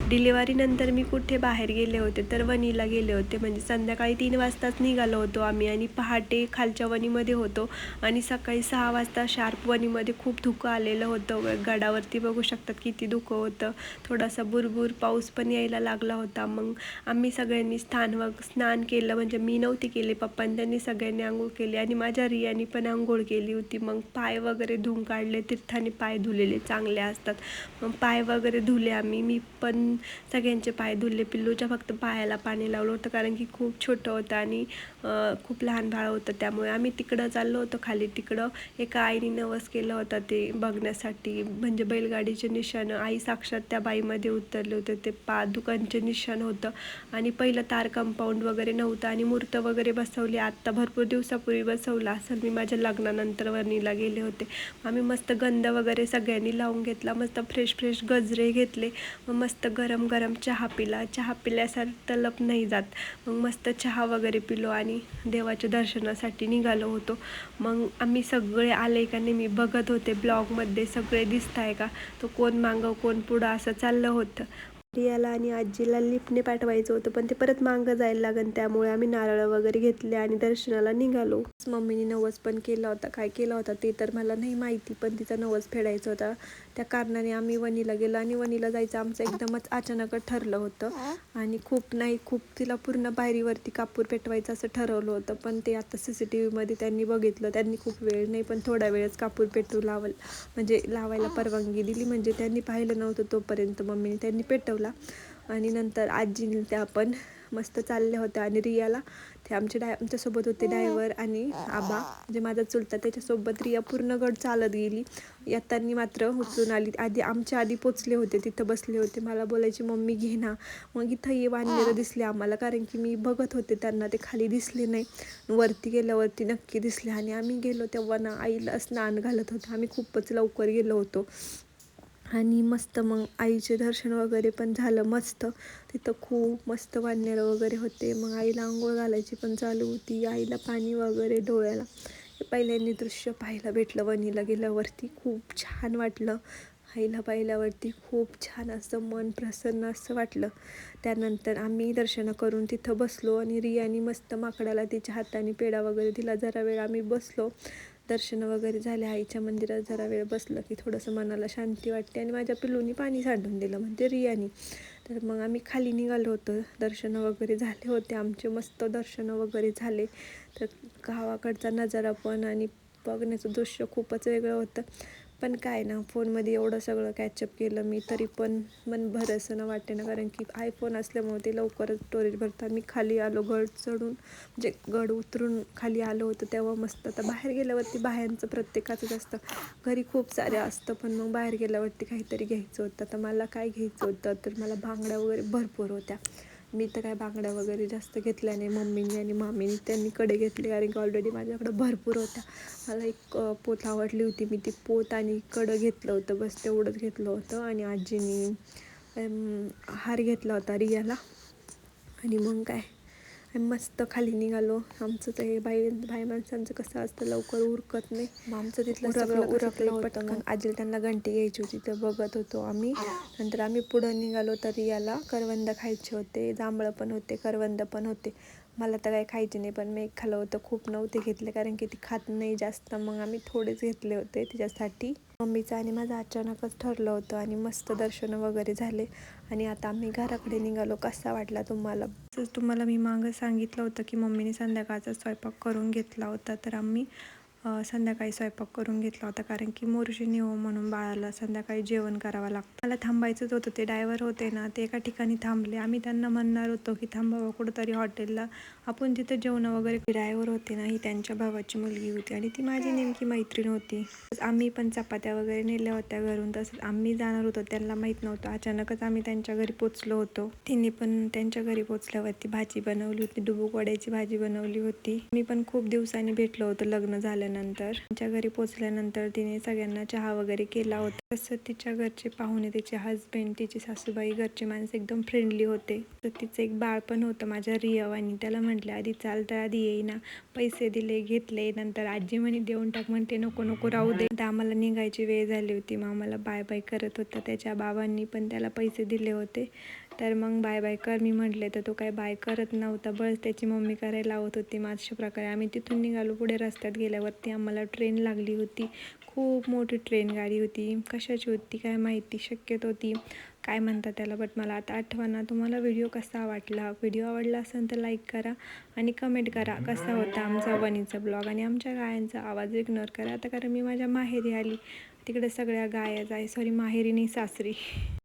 डिलिव्हरीनंतर मी कुठे बाहेर गेले होते तर वणीला गेले होते, म्हणजे संध्याकाळी 3 वाजताच निघालो होतो आम्ही आणि पहाटे खालच्या वणीमध्ये होतो आणि सकाळी 6 वाजता शार्प वणीमध्ये खूप धुकं आलेलं होतं. गडावरती बघू शकतात किती धुकं होतं. थोडासा बुरबुर पाऊस पण यायला लागला होता. मग आम्ही सगळ्यांनी स्नान केलं, म्हणजे मी नव्हती केली, पप्पांनी त्यांनी सगळ्यांनी आंघोळ केली आणि माझ्या रियानी पण आंघोळ केली होती. मग पाय वगैरे धुवून काढले, तीर्थाने पाय धुलेले चांगले असतात. मग पाय वगैरे धुले मी पण सगळ्यांचे पाय धुले. पिल्लूच्या फक्त पायाला पाणी लावलं होतं कारण की खूप छोटं होतं आणि खूप लहान बाळ होतं, त्यामुळे आम्ही तिकडं चाललो होतो खाली. तिकडं एका आईने नवस केलं होतं ते बघण्यासाठी, म्हणजे बैलगाडीचे निशाण आई साक्षात त्या बाईमध्ये उतरले होते. ते पादुकांचे निशाण होतं आणि पहिलं तार कंपाऊंड वगैरे नव्हतं आणि मूर्त वगैरे बसवली आत्ता भरपूर दिवसापूर्वी बसवला असेल. मी माझ्या लग्नानंतर वणीला गेले होते. आम्ही मस्त गंध वगैरे सगळ्यांनी लावून घेतला, मस्त फ्रेश गजरे घेतले, मग मस्त गरम चहा पिला. चहा पिल्यासारखं तलप नाही जात. मग मस्त चहा वगैरे पिलो आणि देवाच्या दर्शनासाठी निघालो होतो. मग आम्ही सगळे आले का नाही मी बघत होते ब्लॉगमध्ये सगळे दिसत आहे का, तो कोण मागं कोण पुढं असं चाललं होतं. रियाला आणि आजीला लिफ्टने पाठवायचं होतं पण ते परत मागं जायला लागेल, त्यामुळे आम्ही नारळ वगैरे घेतले आणि दर्शनाला निघालो. मम्मीने नवस पण केला होता, काय केला होता ते तर मला नाही माहिती, पण तिचा नवस फेडायचा होता. त्या कारणाने आम्ही वणीला गेलो आणि वणीला जायचं आमचं एकदमच अचानकच ठरलं होतं आणि खूप तिला पूर्ण पायरीवरती कापूर पेटवायचं असं ठरवलं होतं. पण ते आता CCTVमध्ये त्यांनी बघितलं, त्यांनी खूप वेळ नाही पण थोडा वेळच कापूर पेटवू म्हणजे लावायला परवानगी दिली, म्हणजे त्यांनी पाहिलं नव्हतं तोपर्यंत मम्मीने त्यांनी पेटवला. आणि नंतर आजीने त्या पण मस्त चालल्या होत्या आणि रियाला ते आमच्यासोबत होते ड्रायव्हर आणि आबा जे माझा चुलता, त्याच्यासोबत रिया पूर्ण गड चालत गेली. येताना मात्र उचलून आली. आमच्या आधी पोचले होते, तिथं बसले होते. मला बोलायची मम्मी घे ना, मग इथं ये वानरें दिसले आम्हाला, कारण की मी बघत होते त्यांना, ते खाली दिसले नाही. वरती गेल्यावरती नक्की दिसले आणि आम्ही गेलो तेव्हा ना आईला स्नान घालत होतं. आम्ही खूपच लवकर गेलो होतो आणि मस्त मग आईचे दर्शन वगैरे पण झालं मस्त. तिथं खूप मस्त वानरं वगैरे होते. मग आईला आंघोळ घालायची पण चालू होती, आईला पाणी वगैरे डोळ्याला. पहिल्यांनी दृश्य पाहायला भेटलं वणीला गेल्यावरती, खूप छान वाटलं. आईला पाहिल्यावरती खूप छान असं मन प्रसन्न असं वाटलं. त्यानंतर आम्ही दर्शनं करून तिथं बसलो आणि रियानी मस्त माकडाला तिच्या हाताने पेढा वगैरे दिला. जरा वेळ आम्ही बसलो, दर्शनं वगैरे झाले आईच्या मंदिरात. जरा वेळ बसलं की थोडंसं मनाला शांती वाटते आणि माझ्या पिल्लूनी पाणी सांडून दिलं, म्हणजे रियानी. तर मग आम्ही खाली निघालो होतो, दर्शनं वगैरे झाले होते आमचे, मस्त दर्शनं वगैरे झाले. तर गावाकडचा नजारा पण आणि बघण्याचं दृश्य खूपच वेगळं होतं. पण काय ना, फोनमध्ये एवढं सगळं कॅचअप केलं मी, तरी पण मन भरंसं न वाटे ना, कारण की iPhone असल्यामुळे ते लवकरच स्टोरेज भरतं. मी खाली आलो गड चढून, म्हणजे गड उतरून खाली आलो होतं तेव्हा मस्त. आता बाहेर गेल्यावरती बाहेरचं प्रत्येकाचंच असतं, घरी खूप सारे असतं, पण मग बाहेर गेल्यावरती काहीतरी घ्यायचं होतं. तर मला काय घ्यायचं होतं, तर मला बांगड्या वगैरे भरपूर होत्या. मी तर काय बांगड्या वगैरे जास्त घेतल्या नाही, मम्मीने आणि मामीने त्यांनी कडे घेतले, कारण की ऑलरेडी माझ्याकडं भरपूर होत्या. मला एक पोत आवडली होती, मी ती पोत आणि कडं घेतलं होतं, बस तेवढंच घेतलं होतं. आणि आजीने हार घेतला होता रियाला. आणि मग काय मस्त खाली निघालो. आमचं तर हे बाई माणसांचं कसं असतं, लवकर उरकत नाही. मग आमचं तिथलं सगळं उरकलं होतं. मग आजीला त्यांना घंटी घ्यायची होती, तर बघत होतो आम्ही. नंतर आम्ही पुढं निघालो, तर याला करवंद खायचे होते, जांभळं पण होते, करवंद पण होते. मला तर काही खायचे नाही, पण मी एक खाल्लं होतं. खूप नव्हते घेतले कारण की ती खात नाही जास्त, मग आम्ही थोडेच घेतले होते तिच्यासाठी. मम्मीचं आणि माझं अचानकच ठरलं होतं आणि मस्त दर्शन वगैरे झाले आणि आता आम्ही घराकडे निघालो. कसा वाटला तुम्हाला मी मागं सांगितलं होतं की मम्मीने संध्याकाळचा स्वयंपाक करून घेतला होता, तर आम्ही संध्याकाळी स्वयंपाक करून घेतला होता, कारण की मोर्शिनी हो म्हणून बाळाला संध्याकाळी जेवण करावं लागतं. मला थांबायचंच होतं, ते ड्रायव्हर होते ना, ते एका ठिकाणी थांबले. आम्ही त्यांना म्हणणार होतो की थांबावं कुठंतरी हॉटेलला, आपण तिथं जेवणं वगैरे. ड्रायव्हर होते ना, ही त्यांच्या भावाची मुलगी होती आणि ती माझी नेमकी मैत्रीण होती. आम्ही पण चपात्या वगैरे नेल्या होत्या घरून, तसंच आम्ही जाणार होतो, त्यांना माहीत नव्हतं. अचानकच आम्ही त्यांच्या घरी पोचलो होतो. तिने पण त्यांच्या घरी पोचल्यावरती भाजी बनवली होती, डुबुक वड्याची भाजी बनवली होती. मी पण खूप दिवसांनी भेटलो होतो लग्न झाल्यानंतर. पोचल्यानंतर. तिच्या घरी पोचल्यानंतर तिने सगळ्यांना चहा वगैरे केला होता. तसं तिच्या घरचे पाहुणे, तिचे हस्बंड, तिची सासूबाई, घरचे माणसं एकदम फ्रेंडली होते. तर तिचं एक बाळ पण होतं माझ्या रिया, आणि त्याला म्हटलं आधी चाल, तर आधी येईना. पैसे दिले, घेतले. नंतर आजी म्हणे देऊन टाक, म्हणते नको नको राहू दे. तर आम्हाला निघायची वेळ झाली होती. मग आम्हाला बाय बाय करत होता. त्याच्या बाबांनी पण त्याला पैसे दिले होते. तर मग बाय बाय कर मी म्हटले, तर तो काय बाय करत नव्हता. बस त्याची मम्मी करायला लावत होती. अशा प्रकारे आम्ही तिथून निघालो. पुढे रस्त्यात गेल्यावरती आम्हाला ट्रेन लागली होती. खूप मोठी ट्रेन गाडी होती. कशाची होती काय माहिती, शक्यतो ती काय म्हणतात त्याला, बट मला आता आठवना. तुम्हाला व्हिडिओ कसा वाटला? व्हिडिओ आवडला असेल तर लाईक करा आणि कमेंट करा कसा होता आमचा वणीचा ब्लॉग. आणि आमच्या गायांचा आवाज इग्नोर करा आता, कारण मी माझ्या माहेरी आली. तिकडे सगळ्या गाया माहेरी नाही, सासरी.